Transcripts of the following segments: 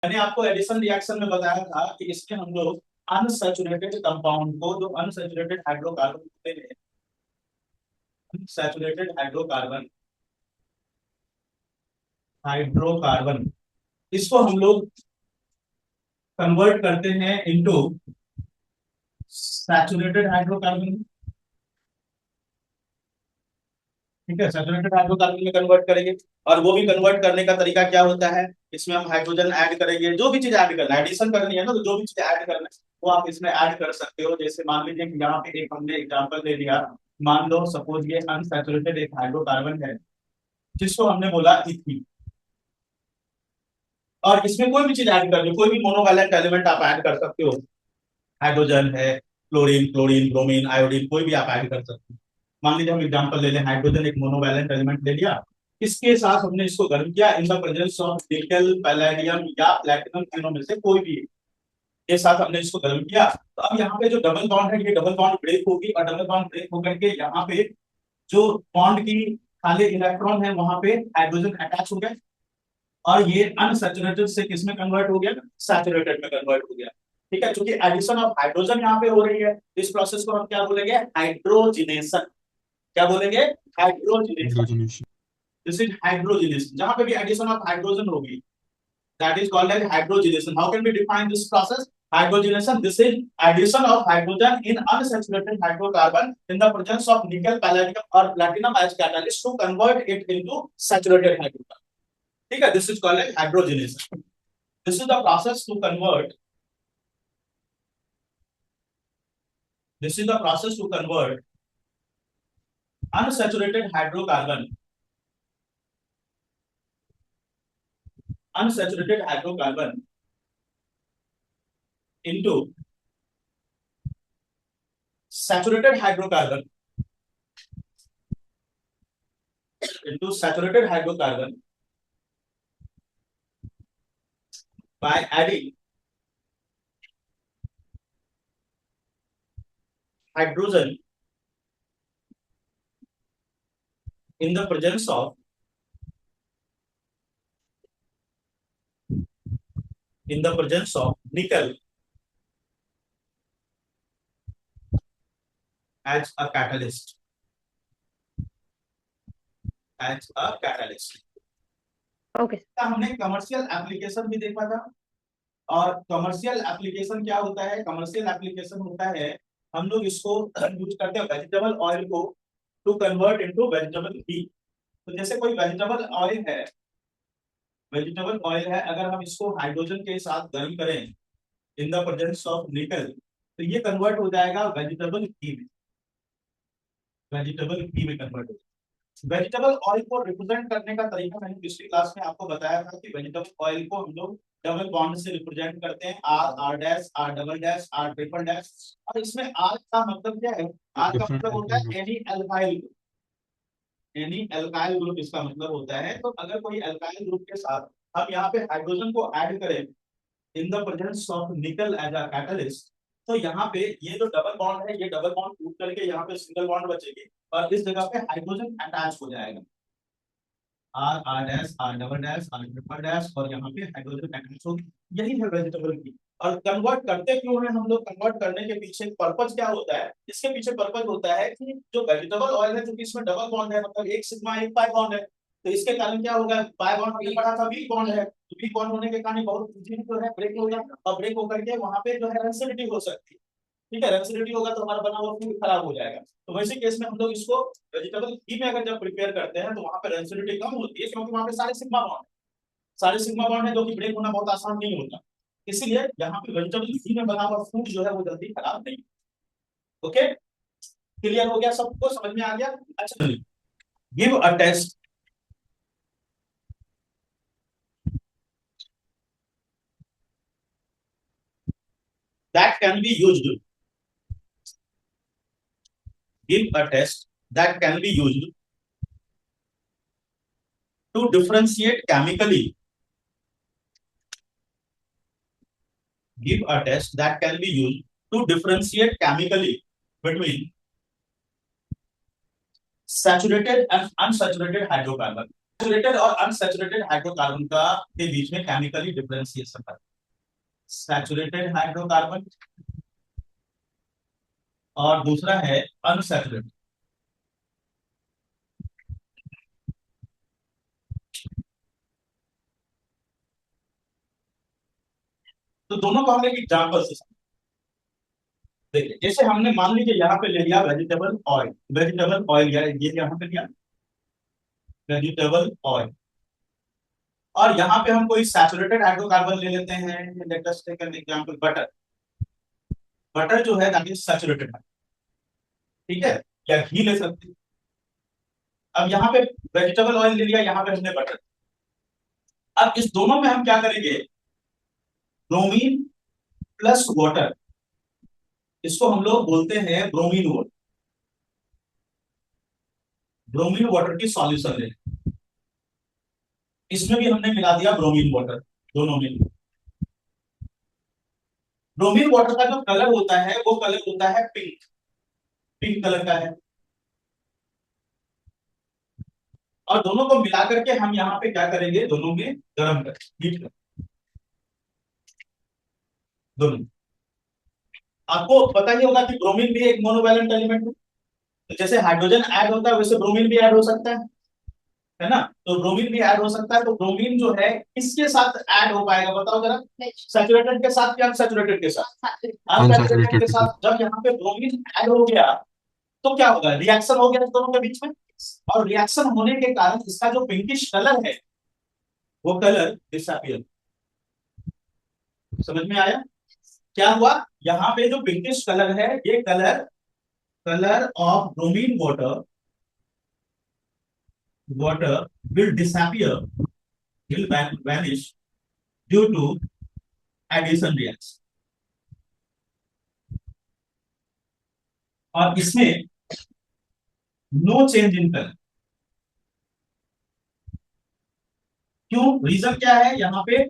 मैंने आपको addition reaction में बताया था कि इसमें हम लोग अनसैचुरेटेड कंपाउंड को, जो अनसैचुरेटेड हाइड्रोकार्बन होते हैं, अनसैचुरेटेड हाइड्रोकार्बन हाइड्रोकार्बन इसको हम लोग कन्वर्ट करते हैं इनटू सैचुरेटेड हाइड्रोकार्बन। ठीक है, सैचुरेटेड हाइड्रोकार्बन में कन्वर्ट करेंगे। और वो भी कन्वर्ट करने का तरीका क्या होता है, इसमें हम हाइड्रोजन ऐड करेंगे। जो भी चीज ऐड करना है, एडिशन करनी है ना, तो जो भी चीज ऐड करना है वो आप इसमें ऐड कर सकते हो। जैसे मान लीजिए कि यहाँ पे एक हमने एग्जांपल दे दिया। मान लो सपोज ये अनसैचुरेटेड एक हाइड्रोकार्बन है जिसको हमने बोला इथीन। और इसमें कोई भी चीज ऐड कर दो, कोई भी मोनोवैलेंट एलिमेंट आप ऐड कर सकते हो। हाइड्रोजन है, क्लोरीन, क्लोरीन, ब्रोमीन, आयोडीन, कोई भी आप ऐड कर सकते हो। मान लीजिए हम एग्जांपल ले लें, हाइड्रोजन एक मोनोवैलेंट एलिमेंट ले लिया। इसके साथ हमने इसको गर्म किया इन the presence of nickel, palladium या प्लैटिनम, तीनों में से कोई भी के साथ हमने इसको गर्म किया। तो अब यहाँ पे जो डबल बॉन्ड है, ये डबल बॉन्ड ब्रेक होगी, और डबल बॉन्ड ब्रेक होकर के यहाँ पे जो बॉन्ड की खाली इलेक्ट्रॉन है वहां पे हाइड्रोजन अटैच हो गए। और ये अनसैचुरेटेड से किसमें कन्वर्ट हो गया, सैचुरेटेड में कन्वर्ट हो गया। ठीक है, क्योंकि एडिशन ऑफ हाइड्रोजन यहाँ पे हो रही है, इस प्रोसेस को हम क्या बोलेंगे, हाइड्रोजिनेशन। क्या बोलेंगे, hydrogenation. Hydrogenation. This is hydrogenation. जहां पे भी एडिशन ऑफ हाइड्रोजन होगी, that is called as hydrogenation. How can we define this process, hydrogenation? This is addition of hydrogen in unsaturated hydrocarbon in the presence of nickel, palladium और platinum as catalyst to convert it into saturated hydrocarbon. ठीक है, this is called as hydrogenation. This is the process to convert. This is the process to convert unsaturated hydrocarbon, unsaturated hydrocarbon into saturated hydrocarbon, into saturated hydrocarbon by adding hydrogen in the presence of, in the presence of nickel as a catalyst, as a catalyst. Okay. हमने commercial application भी देखा था। और commercial application क्या होता है, commercial application होता है हम लोग इसको यूज करते हैं वेजिटेबल ऑयल को टू कन्वर्ट इनटू वेजिटेबल घी। तो जैसे कोई वेजिटेबल ऑयल है, वेजिटेबल ऑयल है, अगर हम इसको हाइड्रोजन के साथ गर्म करें इन द प्रेजेंस ऑफ निकल, तो ये कन्वर्ट हो जाएगा वेजिटेबल घी में, वेजिटेबल घी में कन्वर्ट हो जाएगा। वेजिटेबल ऑयल को रिप्रेजेंट करने का तरीका मैंने पिछली क्लास में आपको बताया था कि वेजिटेबल ऑयल को हम लोग डबल बॉन्ड से रिप्रेजेंट करते हैं, R, R dash, R double dash, R triple dash. और इसमें आर का मतलब क्या है, आर का डिफरेंट मतलब होता एल्काइल है group. Any alkyl, any alkyl group इसका मतलब होता है। तो अगर कोई एल्काइल ग्रुप के साथ हम यहाँ पे हाइड्रोजन को ऐड करें in the presence of nickel as a catalyst, तो यहाँ पे ये जो डबल बॉन्ड है, ये डबल बॉन्ड टूट करके यहाँ पे सिंगल बॉन्ड बचेगी, और इस जगह पे हाइड्रोजन अटैच हो जाएगा। R, R dash, R double dash, R triple dash, और यहाँ पे हाइड्रोजन अटैच होगी। यही है वेजिटेबल की। और कन्वर्ट करते क्यों है हम लोग, कन्वर्ट करने के पीछे पर्पज क्या होता है, इसके पीछे पर्पज होता है कि जो वेजिटेबल ऑयल है, क्योंकि इसमें डबल बॉन्ड है, मतलब एक सिग्मा एक पाई बॉन्ड है, तो इसके कारण क्या होगा, पाई बॉन्ड पहले पड़ा था वीक बॉन्ड है, तो वीक बॉन्ड होने के कारण बहुत इजीली जो है ब्रेक हो गया, और ब्रेक होकर के वहां पे जो है रेंसिडिटी हो सकती है। ठीक है, रेंसिडिटी होगा तो हमारा बना हुआ फूड खराब हो जाएगा। तो वैसे केस में हम लोग इसको वेजिटेबल घी में अगर जब प्रिपेयर करते हैं तो वहां पे रेंसिडिटी कम होती है, क्योंकि वहां पे सारे सिग्मा बॉन्ड, सारे सिग्मा बॉन्ड है, जो कि ब्रेक होना बहुत आसान नहीं होता। इसीलिए यहाँ पे वेजिटेबल घी में बना हुआ फूड जो है वो जल्दी खराब नहीं। ओके, क्लियर हो गया, सबको समझ में आ गया? अच्छा, give a test that can be used, give a test that can be used to differentiate chemically, give a test that can be used to differentiate chemically between saturated and unsaturated hydrocarbon. Saturated और unsaturated hydrocarbon का के बीच में chemically differentiation है। Saturated hydrocarbon और दूसरा है unsaturated. तो दोनों को हम एक एग्जांपल से देखिए, जैसे हमने मान लीजिए यहाँ पे ले लिया वेजिटेबल ऑयल, वेजिटेबल ऑयल ये यहाँ पे लिया वेजिटेबल ऑयल, और यहाँ पे हम कोई सैचुरेटेड हाइड्रोकार्बन ले लेते हैं। Let us take an example butter. Butter जो है दैट इज सैचुरेटेड, ठीक है, या घी ले सकते हैं। अब यहाँ पे वेजिटेबल ऑयल ले लिया, यहाँ पे हमने बटर। अब इस दोनों में हम क्या करेंगे, ब्रोमीन प्लस वाटर, इसको हम लोग बोलते हैं ब्रोमीन वाटर। ब्रोमीन वाटर की सॉल्यूशन ले, इसमें भी हमने मिला दिया ब्रोमीन वाटर, दोनों में। ब्रोमीन वाटर का जो कलर होता है वो कलर होता है पिंक, पिंक कलर का है। और दोनों को मिला करके हम यहाँ पे क्या करेंगे, दोनों में गर्म कर हीट कर दोनों। आपको पता ही होगा कि ब्रोमीन भी एक मोनोवैलेंट एलिमेंट है। तो जैसे हाइड्रोजन ऐड होता है वैसे ब्रोमीन भी ऐड हो सकता है ना। तो ब्रोमीन भी ऐड हो सकता है। तो ब्रोमीन जो है किसके साथ ऐड हो पाएगा बताओ जरा, सैचुरेटेड के साथ या अनसैचुरेटेड के साथ? अनसैचुरेटेड के साथ। जब यहाँ पे ब्रोमीन ऐड हो गया तो क्या होगा, रिएक्शन हो गया दोनों के बीच में, और रिएक्शन होने के कारण इसका जो पिंकिश कलर है वो कलर डिसअपीयर। समझ में आया क्या हुआ? यहाँ पे जो पिंकिश कलर है ये colour, colour of bromine water, water will disappear, will vanish due to addition reaction। और इसमें नो चेंज इन कलर। क्यों, रीजन क्या है, यहाँ पे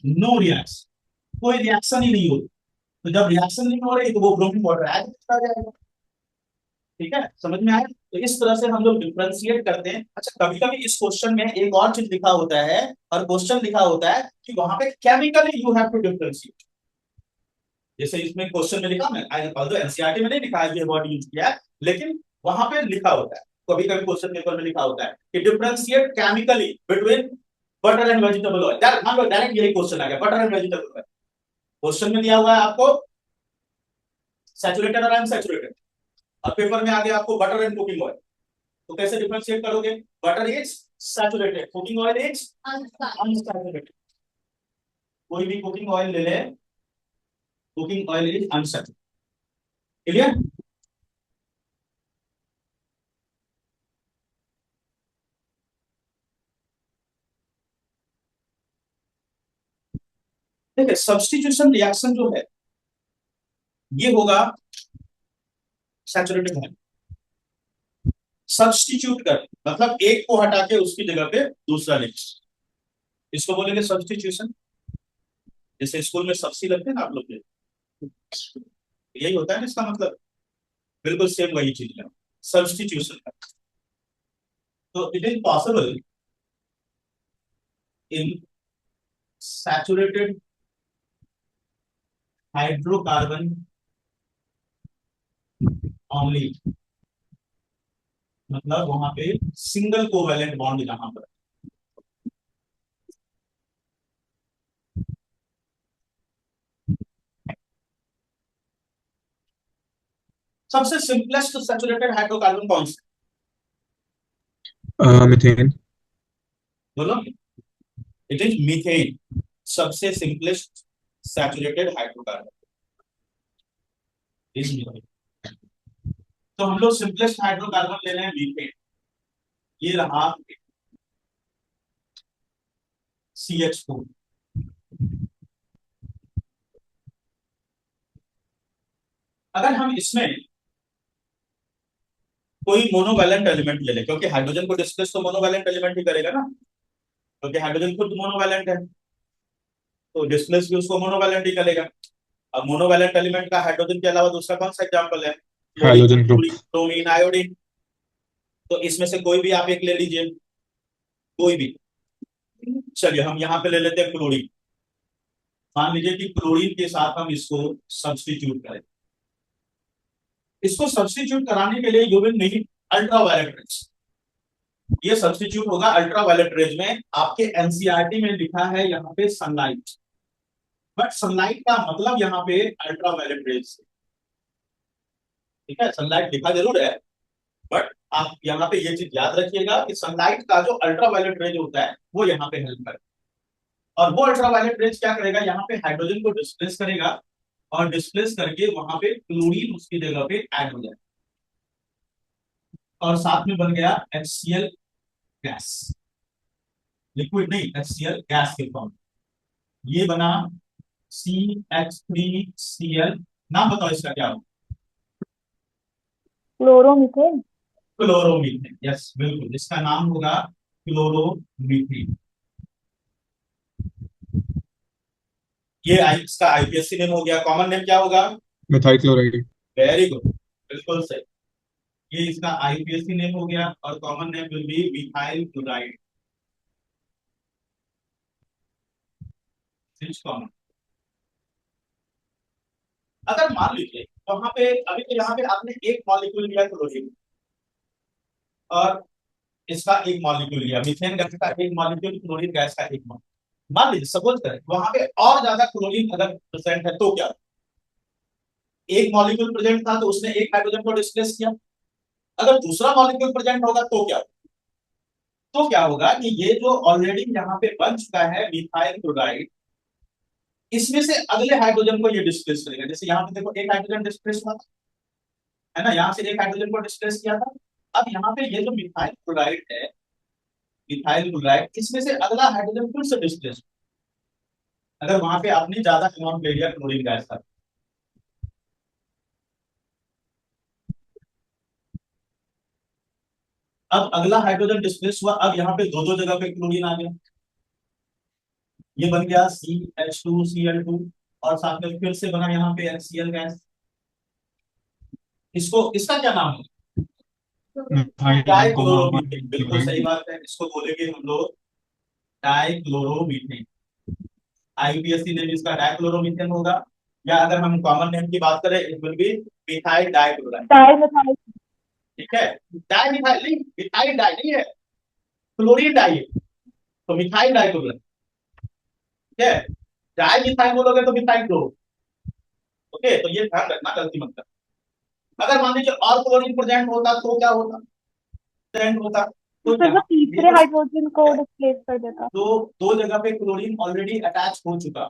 नो रिएक्शन, कोई रिएक्शन ही नहीं हो। तो जब रिएक्शन नहीं हो रही तो वो ब्रोमीन वाटर ऐड होता जाएगा। ठीक है, समझ में आया? तो इस तरह से हम लोग डिफरेंशिएट करते हैं। अच्छा, कभी कभी इस क्वेश्चन में एक और चीज लिखा होता है, और क्वेश्चन लिखा होता है कि वहां पे chemically you have to differentiate. जैसे इसमें क्वेश्चन में लिखा, मैं एनसीईआरटी में नहीं लिखा है ये वर्ड यूज किया है, लेकिन वहां पे लिखा होता है, कभी कभी क्वेश्चन पेपर में लिखा होता है कि differentiate chemically between butter and vegetable oil. यार मान लो डायरेक्ट यही क्वेश्चन आ गया, butter and vegetable oil. Question में दिया हुआ है आपको सैचुरेटेड और अनसैचुरेटेड, और पेपर में आ गया आपको बटर एंड कुकिंग ऑयल। तो कैसे डिफरेंशिएट करोगे? Butter is saturated, cooking oil is unsaturated. कोई भी कुकिंग ऑयल ले ले, cooking oil is unsaturated. Clear? देखिए, सब्स्टिट्यूशन रिएक्शन जो है ये होगा सैचुरेटेड है। सब्स्टिट्यूट कर मतलब एक को हटा के उसकी जगह पे दूसरा ले, इसको बोलेंगे सब्स्टिट्यूशन। जैसे स्कूल में सब्जी लगते हैं ना आप लोग के, यही होता है ना इसका मतलब, बिल्कुल सेम वही चीज है सब्स्टिट्यूशन का। तो it is possible in saturated hydrocarbon only, मतलब वहां पे सिंगल कोवैलेंट बॉन्ड जहां पर, सबसे सिंपलेस्ट सैचुरेटेड हाइड्रोकार्बन कौन सा? मीथेन। बोलो, इट इज मीथेन, सबसे simplest saturated hydrocarbon is methane. तो हम लोग सिंपलेस्ट हाइड्रोकार्बन ले रहे हैं मीथेन, ये रहा CH4। अगर हम इसमें कोई मोनोवैलेंट एलिमेंट ले ले, क्योंकि हाइड्रोजन को डिस्प्लेस तो मोनोवैलेंट एलिमेंट ही करेगा ना, क्योंकि हाइड्रोजन खुद मोनोवैलेंट है, तो डिस्प्लेस भी उसको मोनोवैलेंट ही करेगा। अब मोनोवैलेंट एलिमेंट का हाइड्रोजन के अलावा दूसरा कौन सा एग्जांपल है? Chlorine, hydrogen group. Bromine, iodine. तो इसमें से कोई भी आप एक ले लीजिए, कोई भी। चलिए हम यहाँ पे ले लेते हैं क्लोरीन। मान लीजिए कि क्लोरीन के साथ हम इसको सब्स्टिट्यूट करें। इसको सब्स्टिट्यूट कराने के लिए you will need ultraviolet rays. ये सब्स्टिट्यूट होगा अल्ट्रावायलेट रेज में। आपके एनसीईआरटी में लिखा है यहाँ पे सनलाइट, बट सनलाइट का मतलब यहाँ पे अल्ट्रावायलेट रेज। ठीक है, सनलाइट लिखा जरूर है, बट आप यहाँ पे ये चीज याद रखिएगा कि सनलाइट का जो अल्ट्रावायलेट रेज होता है वो यहाँ पे हेल्प करेगा। और वो अल्ट्रावायलेट रेज क्या करेगा, यहाँ पे हाइड्रोजन को डिस्प्लेस करेगा, और डिस्प्लेस करके वहां पे क्लोरीन उसकी जगह पे ऐड हो जाएगा, और साथ में बन गया HCl गैस। लिक्विड नहीं, HCl गैस के फॉर्म। ये बना CH3Cl। नाम बताओ इसका क्या होगा? क्लोरोमीथेन। क्लोरोमीथेन। यस बिल्कुल, इसका नाम होगा क्लोरोमीथेन। ये इसका आईपीएससी नेम हो गया। कॉमन नेम क्या होगा? Methyl chloride. वेरी गुड, बिल्कुल सही। ये इसका आईपीएससी नेम हो गया, और common name will be methyl chloride. Common. अगर मान लीजिए वहां पे अभी तो यहाँ पे आपने एक मॉलिक्यूल लिया क्लोरीन, और इसका एक मॉलिक्यूल लिया मीथेन गैस का, एक मॉलिक्यूल क्लोरीन गैस का, एक मॉलिक्यूल। मान लीजिए सपोज करें वहां पे और ज्यादा क्लोरीन अगर प्रेजेंट है तो क्या? एक मॉलिक्यूल प्रेजेंट था तो उसने एक हाइड्रोजन को डिस्प्लेस किया। अगर दूसरा मॉलिक्यूल प्रेजेंट होगा तो क्या? तो क्या होगा कि ये जो ऑलरेडी यहाँ पे बन चुका है मिथाइल क्लोराइड, इसमें से अगले हाइड्रोजन को ये डिस्प्लेस करेगा। जैसे यहाँ पे देखो एक हाइड्रोजन डिस्प्लेस हुआ था, है ना, यहाँ से एक हाइड्रोजन को डिस्प्लेस किया था। अब यहाँ पे ये जो मिथाइल क्लोराइड है, मिथाइल क्लोराइड, इसमें से अगला हाइड्रोजन फिर से डिस्प्लेस, अगर वहां पे आपने ज्यादा अमाउंट ले लिया क्लोरीन गैस का। अब अगला हाइड्रोजन डिस्प्लेस हुआ, अब यहाँ पे दो दो जगह पे क्लोरीन आ गया। ये बन गया CH2Cl2, और साथ में फिर से बना यहाँ पे HCl गैस। इसको, इसका क्या नाम है? Methyl dichloromethane. बिल्कुल क्लोराइड। सही बात है, इसको बोलेंगे हम लोग डाइक्लोरोमीथेन। आईपीएससी नेम इसका डाइक्लोरोमीथेन होगा, या अगर हम कॉमन नेम की बात करें it will be methyl dichloride. Di methyl. ठीक है, डाई मिथाइल नहीं, मिथाइल डाई नहीं है, क्लोरीन डाई है, तो मिथाइल डाइक्लोराइड। ठीक है, डाई मिथाइल बोलोगे तो मिथाइल क्लोरो। ओके, तो ये ध्यान रखना, गलती मत करना। अगर मान लीजिए और क्लोरीन प्रेजेंट होता तो क्या होता? प्रेजेंट होता तो फिर क्या? वो ये तीसरे जो हाइड्रोजन को डिस्प्लेस कर देता। दो दो जगह पे क्लोरीन ऑलरेडी अटैच हो चुका,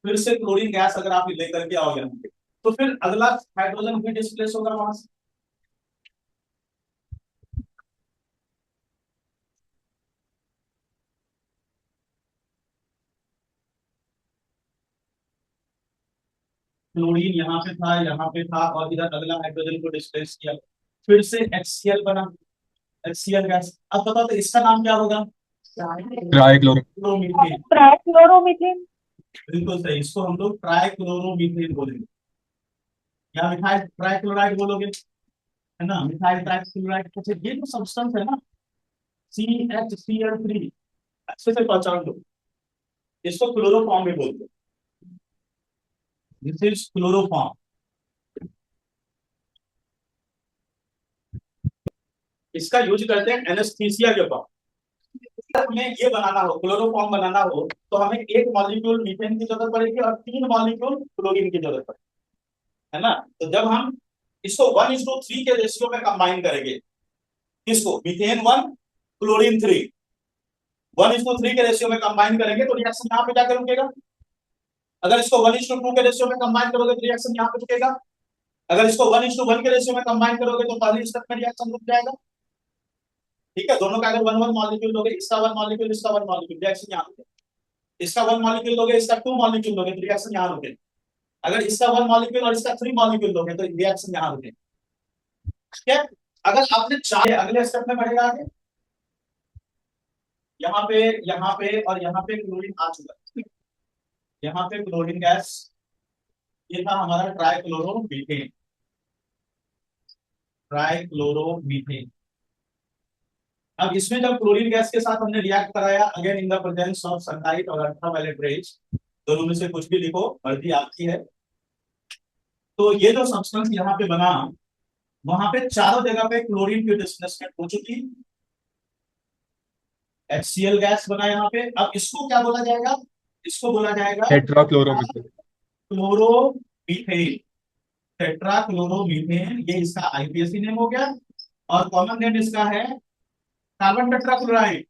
फिर से क्लोरीन गैस अगर आप लेकर के आओगे यहाँ पे, तो फिर अगला हाइड्रोजन भी डिस्प्लेस होगा वहां से। क्लोरीन यहाँ पे था, और इधर अगला हाइड्रोजन को डिस्प्लेस किया, फिर से HCl बना, HCl गैस। अब बताओ तो इसका नाम क्या होगा? ट्राइक्लोरो। ट्राइक्लोरोमीथेन। ट्राइक्लोरोमीथेन। बिल्कुल सही, इसको हम लोग ट्राइक्लोरोमीथेन बोलेंगे, या मिथाइल ट्राइक्लोराइड बोलोगे, है ना, मिथाइल ट्राइक्लोराइड। अच्छा, ये जो सब्सटेंस है ना CHCl3, अच्छे से पहचान लो, इसको क्लोरोफॉर्म भी बोलते हैं। This is chloroform. इसका यूज करते हैं एनेस्थीसिया के पास। हमें ये बनाना हो, क्लोरोफॉर्म बनाना हो, तो हमें एक मॉलिक्यूल मीथेन की जरूरत पड़ेगी और 3 मॉलिक्यूल क्लोरीन की जरूरत पड़ेगी, है ना। तो जब हम इसको 1:3 के रेशियो में कंबाइन करेंगे, किसको? मीथेन 1 क्लोरीन 3, 1:3 के रेशियो में कंबाइन करेंगे तो रिएक्शन यहाँ पे जाकर रुकेगा। अगर इसको 1:2 के रेशियो में कंबाइन करोगे तो रिएक्शन यहाँ पे रुकेगा। अगर इसको 1:1 के रेशियो में कंबाइन करोगे तो पहली स्टेप में रिएक्शन रुक जाएगा। ठीक है, दोनों का अगर 1 1 मॉलिक्यूल लोगे, इसका 1 मॉलिक्यूल, इसका 1 मॉलिक्यूल, रिएक्शन यहाँ रुकेगा। इसका 1 मॉलिक्यूल लोगे, इसका 2 मॉलिक्यूल लोगे, तो रिएक्शन यहाँ रुकेगा। अगर इसका 1 मॉलिक्यूल और इसका 3 मॉलिक्यूल लोगे तो रिएक्शन यहाँ रुकेगा। ठीक है, अगर आपने चाहे अगले स्टेप में बढ़ेगा आगे, यहाँ पे, यहाँ पे और यहाँ पे क्लोरीन आ चुका है, यहाँ पे क्लोरीन गैस, ये था हमारा ट्राइक्लोरोमीथेन। ट्राइक्लोरोमीथेन। अब इसमें जब क्लोरीन गैस के साथ हमने रिएक्ट कराया, again in the presence of sunlight और अल्ट्रावायलेट रेज, दोनों में से कुछ भी लिखो, मर्जी आपकी है। तो ये जो सब्सटेंस यहाँ पे बना, वहां पे चारों जगह पे क्लोरीन की डिस्प्लेसमेंट हो चुकी, HCl गैस बना यहाँ पे। अब इसको क्या बोला जाएगा? इसको बोला जाएगा टेट्राक्लोरोमीथेन। क्लोरोमीथेन। टेट्राक्लोरोमीथेन, ये इसका आईपीएसी नेम हो गया। और कॉमन नेम इसका है कार्बन टेट्राक्लोराइड।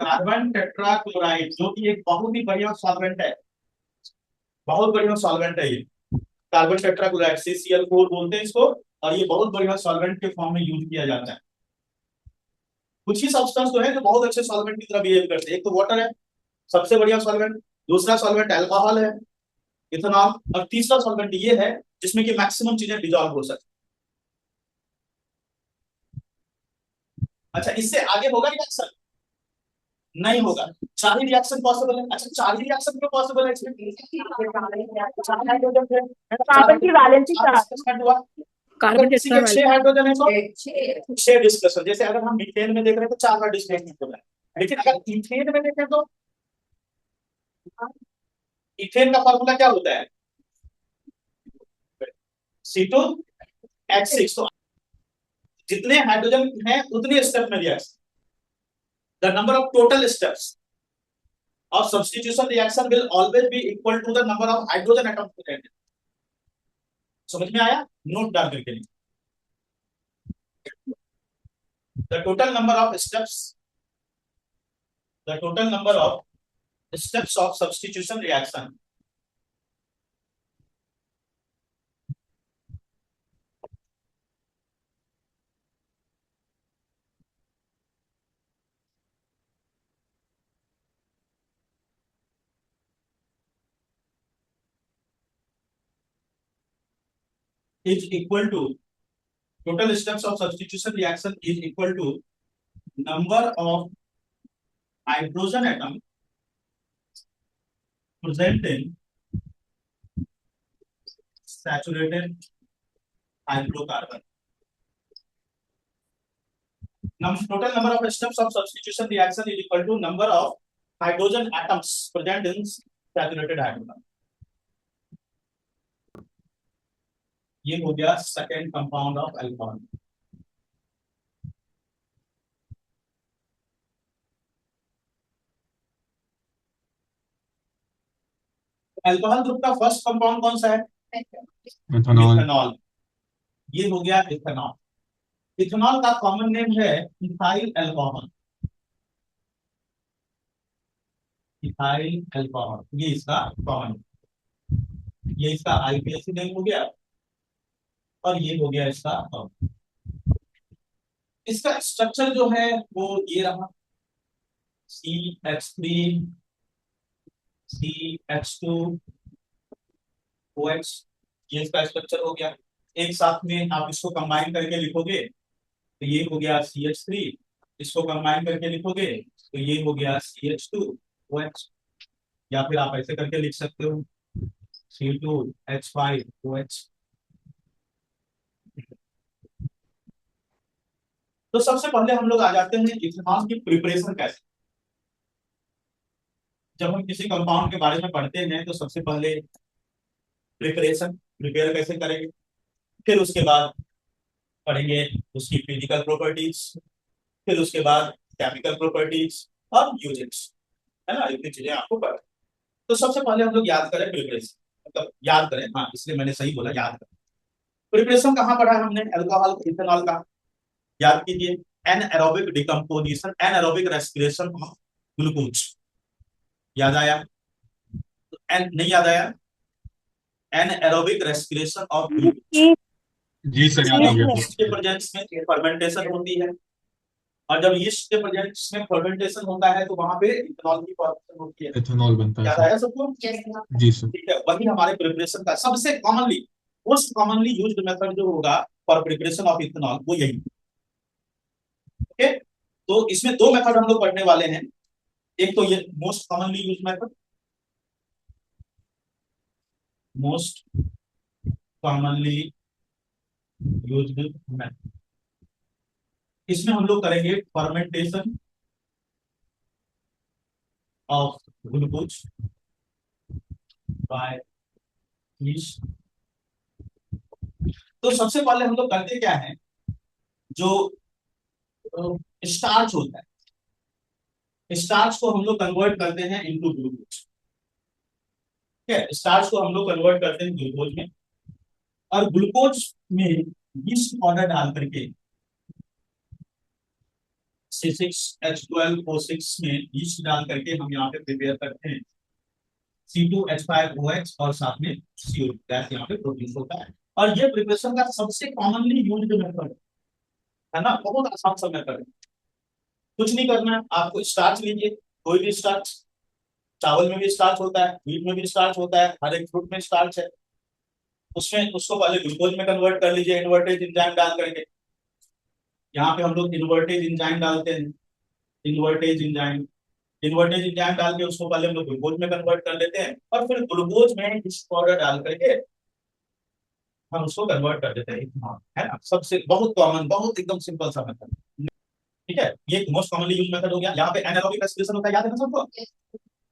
कार्बन टेट्राक्लोराइड जो कि एक बहुत ही बढ़िया सॉल्वेंट है, बहुत बढ़िया सॉल्वेंट है ये। कार्बन टेट्राक्लोराइड CCl4 बोलते हैं इसको, और ये बहुत बढ़िया सॉल्वेंट के फॉर्म में यूज किया जाता है। कुछ ही सब्सटेंस तो है जो बहुत अच्छे सॉल्वेंट की तरह बिहेव करते हैं। एक तो वाटर है सबसे बढ़िया सॉल्वेंट, दूसरा सॉल्वेंट अल्कोहल है, इथेनॉल, और तीसरा सॉल्वेंट ये है जिसमें कि मैक्सिमम चीजें डिजॉल्व हो सकती। अच्छा, इससे आगे होगा रिएक्शन? नहीं होगा। चार ही रिएक्शन पॉसिबल है। अच्छा, चार ही रिएक्शन क्यों पॉसिबल है इसमें? चार हाइड्रोजन थे, कार्बन की वैलेंसी चार चार। डिस्प्लेसमेंट हुआ। अगर किसी के 6 हाइड्रोजन है तो 6 डिस्प्लेसमेंट। जैसे अगर हम मीथेन में देख रहे हैं तो 4 का डिस्प्लेसमेंट होगा, लेकिन अगर इथेन में देखें तो इथेन का फॉर्मूला क्या होता है? C2H6। तो जितने हाइड्रोजन हैं उतने स्टेप में reaction, the number of total steps of substitution reaction will always be equal to the number of hydrogen atoms present। समझ में आया? नोट डाल करके लिखिए, the total number of steps, the total number of steps of substitution reaction is equal to, total steps of substitution reaction is equal to number of hydrogen atom present in saturated hydrocarbon। Total number of steps of substitution reaction is equal to number of hydrogen atoms present in saturated hydrocarbon। ये हो गया second compound of alcohol. Alcohol group का first compound कौन सा है? Ethanol. Ethanol. ये हो गया इथेनॉल। इथेनॉल का कॉमन नेम है इथाइल अल्कोहल। इथाइल अल्कोहल, ये इसका कॉमन, ये इसका आईपीएसी नेम हो गया, और ये हो गया इसका इसका स्ट्रक्चर जो है वो ये रहा, CH3 CH2 OH, ये इसका स्ट्रक्चर हो गया। एक साथ में आप इसको कंबाइन करके लिखोगे तो ये हो गया CH3, इसको कंबाइन करके लिखोगे तो ये हो गया CH2 OH, या फिर आप ऐसे करके लिख सकते हो C2H5 OH। तो सबसे पहले हम लोग आ जाते हैं इथेनॉल की प्रिपरेशन कैसे। जब हम किसी कंपाउंड के बारे में पढ़ते हैं तो सबसे पहले प्रिपरेशन, प्रिपेयर कैसे करेंगे, फिर उसके बाद पढ़ेंगे उसकी फिजिकल प्रॉपर्टीज, फिर उसके बाद केमिकल प्रॉपर्टीज और यूजेस, है ना, इतनी चीजें आपको पढ़। तो सबसे पहले हम लोग याद करें प्रिपरेशन, मतलब याद करें, हाँ इसलिए मैंने सही बोला, याद करें। प्रिपरेशन कहाँ पढ़ा है हमने? अल्कोहल इथेनॉल का, याद कीजिए। Anaerobic decomposition, anaerobic respiration of glucose, याद आया? नहीं याद आया? एनएरोबिक रेस्पिरेशन ऑफ ग्लूकोज, जी सर, याद आ गया। यीस्ट के प्रेजेंस में फर्मेंटेशन होती है, और जब यीस्ट के प्रेजेंस में फर्मेंटेशन होता है तो वहां पे इथेनॉल की फॉर्मेशन होती है। इथेनॉल बनता है याद सर। आया सबको? जी सर। ठीक है, वही हमारे प्रिपरेशन का सबसे commonly, most commonly used method जो होगा फॉर प्रिपरेशन ऑफ इथेनॉल वो यही। ओके, तो इसमें दो मेथड हम लोग पढ़ने वाले हैं। एक तो ये most commonly use method, most commonly used method, इसमें हम लोग करेंगे fermentation of glucose by yeast. तो सबसे पहले हम लोग करते क्या है, जो स्टार्च होता है, स्टार्च को हम लोग कन्वर्ट करते हैं इनटू ग्लूकोज। ठीक है, स्टार्च को हम लोग कन्वर्ट करते हैं ग्लूकोज में, और ग्लूकोज में यीस्ट पाउडर डाल करके C6H12O6 में यीस्ट डाल करके हम यहाँ पे प्रिपेयर करते हैं C2H5OH और साथ में CO गैस यहाँ पे प्रोड्यूस होता है। और ये प्रिपरेशन का सबसे कॉमनली यूज्ड मेथड है ना, बहुत आसान सा मेथड है। कुछ नहीं करना है आपको, स्टार्च लीजिए, कोई भी स्टार्च, चावल में भी स्टार्च होता है, व्हीट में भी स्टार्च होता है, हर एक फ्रूट में स्टार्च है, उसमें उसको पहले ग्लूकोज में कन्वर्ट कर लीजिए इन्वर्टेज एंजाइम डाल करके। यहाँ पे हम लोग इन्वर्टेज एंजाइम डालते हैं, इन्वर्टेज एंजाइम, इन्वर्टेज एंजाइम डाल के उसको पहले हम लोग ग्लूकोज में कन्वर्ट कर लेते हैं, और फिर ग्लूकोज में यीस्ट पाउडर डाल करके हम उसको कन्वर्ट कर देते हैं इथेनॉल, है ना। सबसे बहुत कॉमन, बहुत एकदम सिंपल सा मेथड। ठीक है, ये मोस्ट कॉमनली यूज मेथड हो गया। यहाँ पे एनारोबिक रेस्पिरेशन होता है, याद है ना सबको,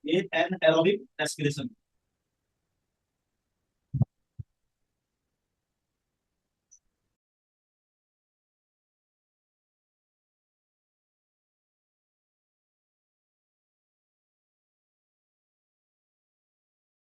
ये एनारोबिक रेस्पिरेशन।